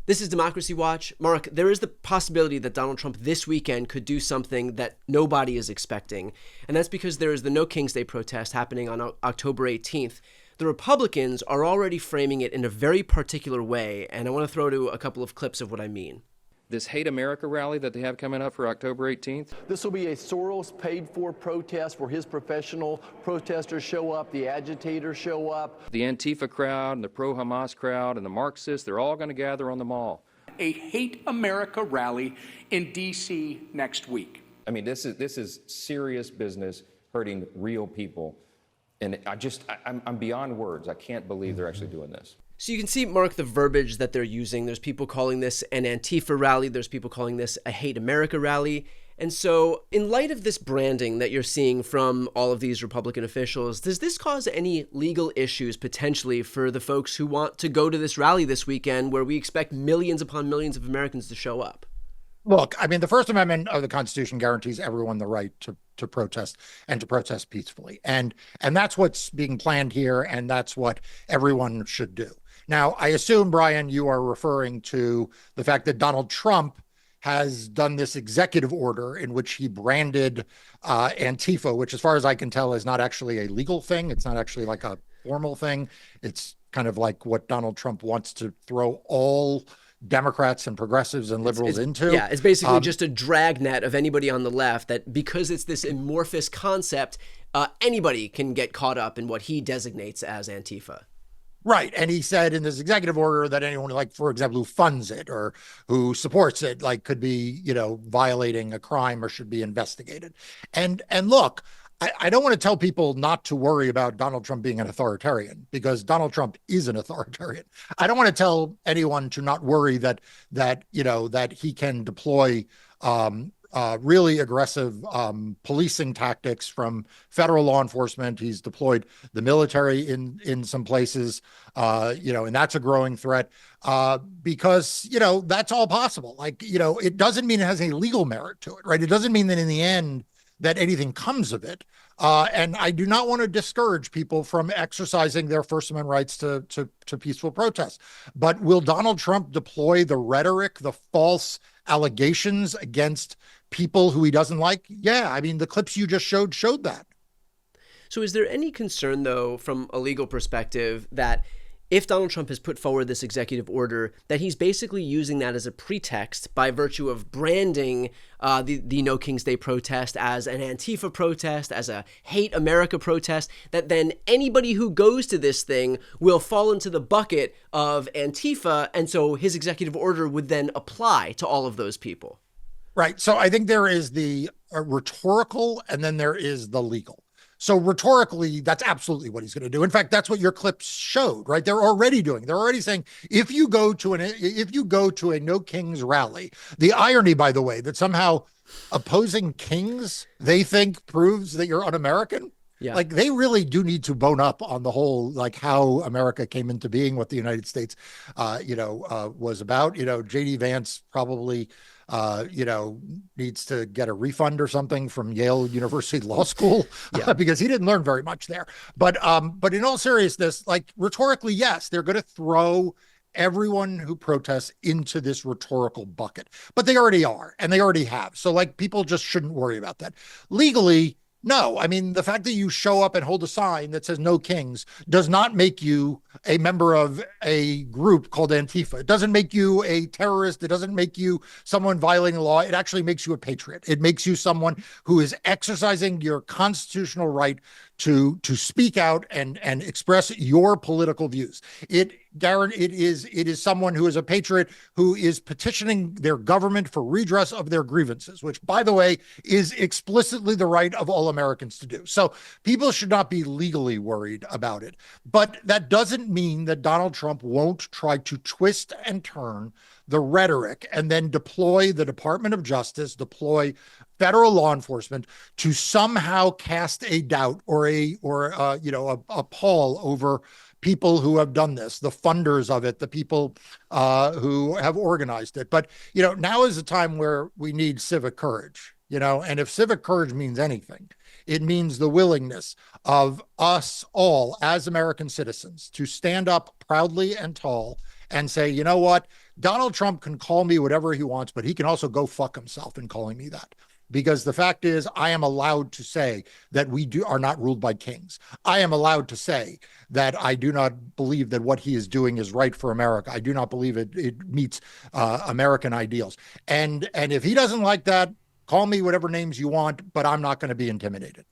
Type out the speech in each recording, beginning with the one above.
This is Democracy Watch. Mark, there is the possibility that Donald Trump this weekend could do something that nobody is expecting. And that's because there is the No King's Day protest happening on October 18th. The Republicans are already framing it in a very particular way, and I want to throw to a couple of clips of what I mean. This Hate America rally that they have coming up for October 18th. This will be a Soros paid-for protest where his professional protesters show up, the agitators show up. The Antifa crowd and the pro-Hamas crowd and the Marxists, they're all going to gather on the mall. A Hate America rally in D.C. next week. I mean, this is serious business hurting real people. And I'm beyond words. I can't believe they're actually doing this. So you can see, Mark, the verbiage that they're using. There's people calling this an Antifa rally. There's people calling this a Hate America rally. And so in light of this branding that you're seeing from all of these Republican officials, does this cause any legal issues potentially for the folks who want to go to this rally this weekend where we expect millions upon millions of Americans to show up? Look, I mean, the First Amendment of the Constitution guarantees everyone the right to protest and to protest peacefully. And that's what's being planned here, and that's what everyone should do. Now, I assume, Brian, you are referring to the fact that Donald Trump has done this executive order in which he branded Antifa, which, as far as I can tell, is not actually a legal thing. It's not actually like a formal thing. It's kind of like what Donald Trump wants to throw all Democrats and progressives and liberals into. Yeah, it's basically just a dragnet of anybody on the left that, because it's this amorphous concept, anybody can get caught up in what he designates as Antifa. Right. And he said in this executive order that anyone, like, for example, who funds it or who supports it, like, could be, violating a crime or should be investigated. And look, I don't want to tell people not to worry about Donald Trump being an authoritarian, because Donald Trump is an authoritarian. I don't want to tell anyone to not worry that he can deploy really aggressive policing tactics from federal law enforcement. He's deployed the military in some places, and that's a growing threat because, that's all possible. Like, it doesn't mean it has any legal merit to it, right? It doesn't mean that in the end that anything comes of it. And I do not want to discourage people from exercising their First Amendment rights to peaceful protest. But will Donald Trump deploy the rhetoric, the false allegations against people who he doesn't like? Yeah, I mean, the clips you just showed that. So is there any concern, though, from a legal perspective, that if Donald Trump has put forward this executive order, that he's basically using that as a pretext by virtue of branding the No King's Day protest as an Antifa protest, as a Hate America protest, that then anybody who goes to this thing will fall into the bucket of Antifa, and so his executive order would then apply to all of those people? Right. So I think there is the rhetorical and then there is the legal. So rhetorically, that's absolutely what he's going to do. In fact, that's what your clips showed, right? They're already doing. They're already saying, if you go to a No Kings rally, the irony, by the way, that somehow opposing kings, they think, proves that you're un-American. Yeah. Like, they really do need to bone up on the whole, like, how America came into being, what the United States, was about. J.D. Vance probably needs to get a refund or something from Yale University Law School because he didn't learn very much there. But in all seriousness, like, rhetorically, yes, they're going to throw everyone who protests into this rhetorical bucket, but they already are, and they already have. So, like, people just shouldn't worry about that. Legally, no. I mean, the fact that you show up and hold a sign that says No Kings does not make you a member of a group called Antifa. It doesn't make you a terrorist. It doesn't make you someone violating the law. It actually makes you a patriot. It makes you someone who is exercising your constitutional right to speak out and express your political views. It is someone who is a patriot who is petitioning their government for redress of their grievances, which, by the way, is explicitly the right of all Americans to do. So people should not be legally worried about it. But that doesn't mean that Donald Trump won't try to twist and turn the rhetoric and then deploy the Department of Justice, deploy federal law enforcement to somehow cast a doubt or a pall over people who have done this, the funders of it, the people who have organized it. But, now is a time where we need civic courage, and if civic courage means anything, it means the willingness of us all as American citizens to stand up proudly and tall and say, you know what, Donald Trump can call me whatever he wants, but he can also go fuck himself in calling me that. Because the fact is, I am allowed to say that we are not ruled by kings. I am allowed to say that I do not believe that what he is doing is right for America. I do not believe it meets American ideals. And if he doesn't like that, call me whatever names you want, but I'm not going to be intimidated.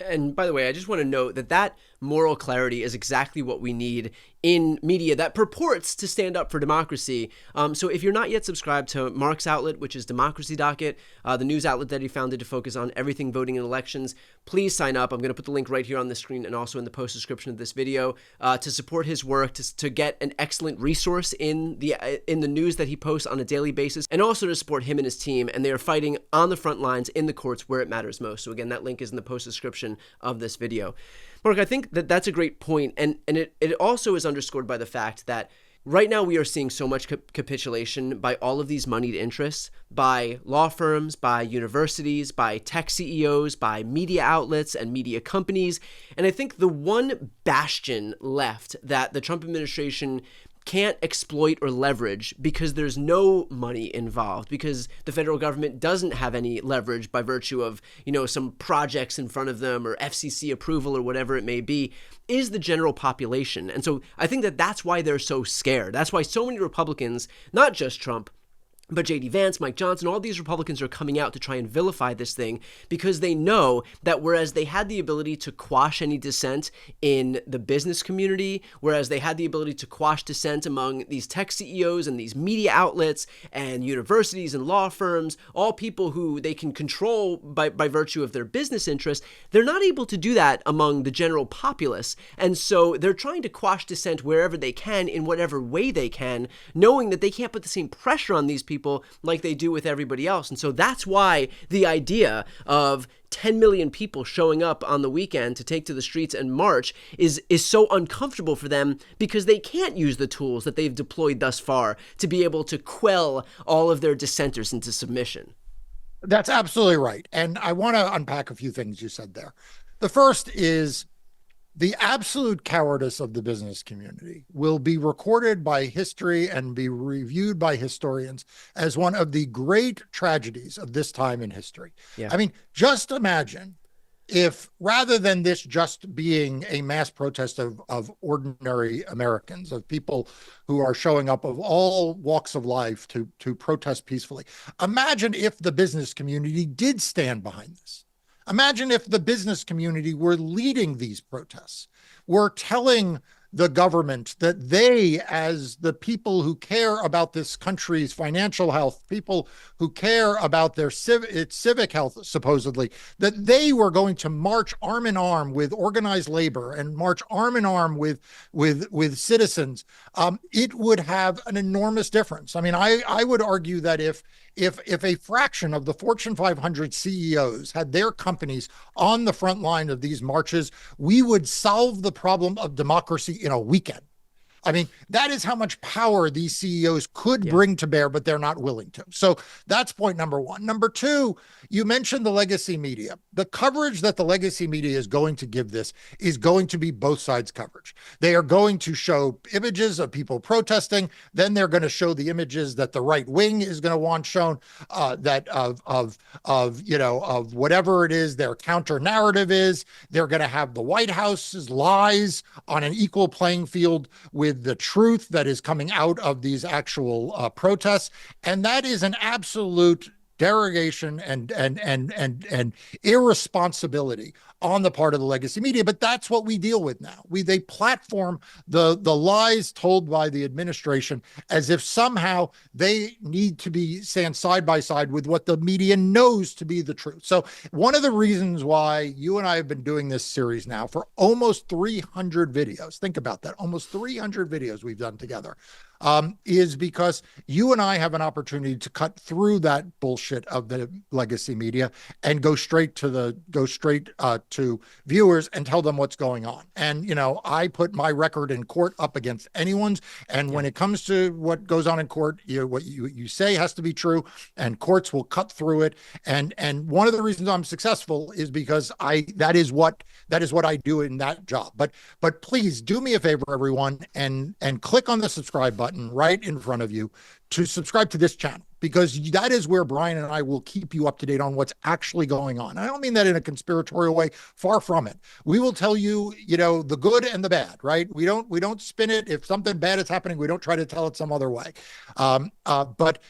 And by the way, I just want to note that moral clarity is exactly what we need in media that purports to stand up for democracy. So if you're not yet subscribed to Mark's outlet, which is Democracy Docket, the news outlet that he founded to focus on everything voting and elections, please sign up. I'm going to put the link right here on the screen and also in the post description of this video to support his work, to get an excellent resource in the news that he posts on a daily basis, and also to support him and his team. And they are fighting on the front lines in the courts where it matters most. So again, that link is in the post description of this video. Mark, I think that that's a great point, and it also is underscored by the fact that right now we are seeing so much capitulation by all of these moneyed interests, by law firms, by universities, by tech CEOs, by media outlets and media companies. And I think the one bastion left that the Trump administration can't exploit or leverage because there's no money involved, because the federal government doesn't have any leverage by virtue of, some projects in front of them or FCC approval or whatever it may be, is the general population. And so I think that that's why they're so scared. That's why so many Republicans, not just Trump, but J.D. Vance, Mike Johnson, all these Republicans are coming out to try and vilify this thing because they know that whereas they had the ability to quash any dissent in the business community, whereas they had the ability to quash dissent among these tech CEOs and these media outlets and universities and law firms, all people who they can control by virtue of their business interests, they're not able to do that among the general populace. And so they're trying to quash dissent wherever they can, in whatever way they can, knowing that they can't put the same pressure on these people like they do with everybody else. And so that's why the idea of 10 million people showing up on the weekend to take to the streets and march is so uncomfortable for them, because they can't use the tools that they've deployed thus far to be able to quell all of their dissenters into submission. That's absolutely right. And I want to unpack a few things you said there. The first is the absolute cowardice of the business community will be recorded by history and be reviewed by historians as one of the great tragedies of this time in history. Yeah. I mean, just imagine if, rather than this just being a mass protest of ordinary Americans, of people who are showing up of all walks of life to protest peacefully, imagine if the business community did stand behind this. Imagine if the business community were leading these protests, were telling the government that they, as the people who care about this country's financial health, people who care about its civic health, supposedly, that they were going to march arm in arm with organized labor and march arm in arm with citizens, it would have an enormous difference. I mean, I would argue that if a fraction of the Fortune 500 CEOs had their companies on the front line of these marches, we would solve the problem of democracy in a weekend. I mean, that is how much power these CEOs could bring to bear, but they're not willing to. So that's point number one. Number two, you mentioned the legacy media. The coverage that the legacy media is going to give this is going to be both sides coverage. They are going to show images of people protesting. Then they're going to show the images that the right wing is going to want shown, that of whatever it is their counter narrative is. They're going to have the White House's lies on an equal playing field with the truth that is coming out of these actual protests. And that is an absolute derogation and irresponsibility on the part of the legacy media. But that's what we deal with now. They platform the lies told by the administration as if somehow they need to stand side by side with what the media knows to be the truth. So one of the reasons why you and I have been doing this series now for almost 300 videos, think about that, almost 300 videos we've done together, is because you and I have an opportunity to cut through that bullshit of the legacy media and go straight to viewers and tell them what's going on. And, I put my record in court up against anyone's. And when it comes to what goes on in court, what you say has to be true, and courts will cut through it. And one of the reasons I'm successful is because that is what I do in that job. But please do me a favor, everyone, and click on the subscribe button right in front of you to subscribe to this channel, because that is where Brian and I will keep you up to date on what's actually going on. I don't mean that in a conspiratorial way, far from it. We will tell you, the good and the bad, right? We don't spin it. If something bad is happening, we don't try to tell it some other way. But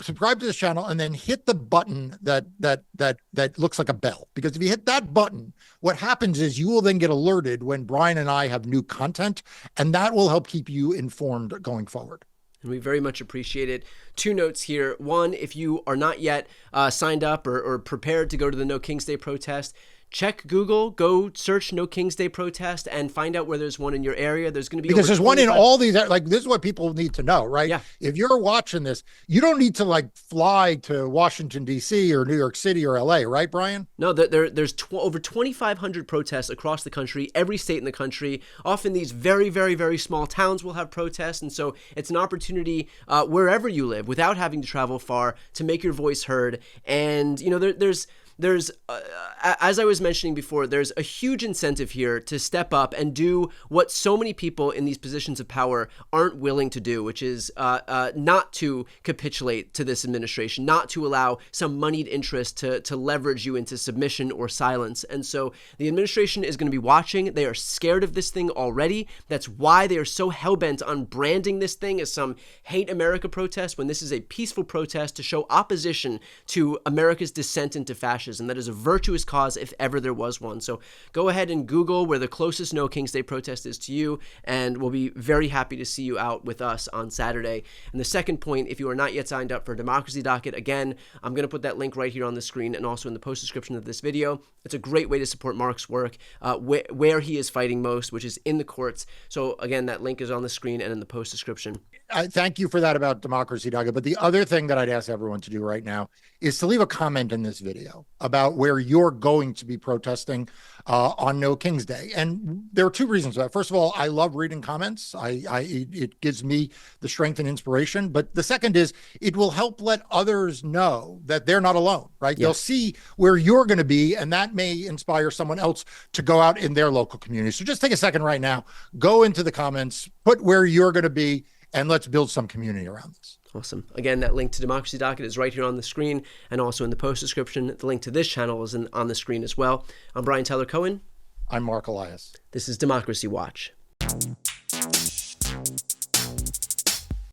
subscribe to this channel and then hit the button that looks like a bell, because if you hit that button, what happens is you will then get alerted when Brian and I have new content, and that will help keep you informed going forward. And we very much appreciate it. 2 notes here. One, if you are not yet signed up or prepared to go to the No King's Day protest, check Google, go search No King's Day protest and find out where there's one in your area. There's going to be because there's one in all these, like, this is what people need to know, right? Yeah. If you're watching this, you don't need to fly to Washington, D.C. or New York City or L.A., right, Brian? No, there's over 2,500 protests across the country, every state in the country. Often these very, very, very small towns will have protests. And so it's an opportunity wherever you live without having to travel far to make your voice heard. And, there's as I was mentioning before, there's a huge incentive here to step up and do what so many people in these positions of power aren't willing to do, which is not to capitulate to this administration, not to allow some moneyed interest to leverage you into submission or silence. And so the administration is going to be watching. They are scared of this thing already. That's why they are so hell-bent on branding this thing as some hate America protest, when this is a peaceful protest to show opposition to America's descent into fascism. And that is a virtuous cause if ever there was one. So go ahead and Google where the closest No King's Day protest is to you, and we'll be very happy to see you out with us on Saturday. And the second point, if you are not yet signed up for Democracy Docket, again, I'm going to put that link right here on the screen and also in the post description of this video. It's a great way to support Mark's work where he is fighting most, which is in the courts. So again, that link is on the screen and in the post description. I thank you for that about Democracy Docket. But the other thing that I'd ask everyone to do right now is to leave a comment in this video about where you're going to be protesting on No King's Day. And there are 2 reasons for that. First of all, I love reading comments. It gives me the strength and inspiration. But the second is it will help let others know that they're not alone, right? Yeah. They'll see where you're going to be, and that may inspire someone else to go out in their local community. So just take a second right now, go into the comments, put where you're going to be, and let's build some community around this. Awesome. Again, that link to Democracy Docket is right here on the screen and also in the post description. The link to this channel is on the screen as well. I'm Brian Tyler Cohen. I'm Mark Elias. This is Democracy Watch.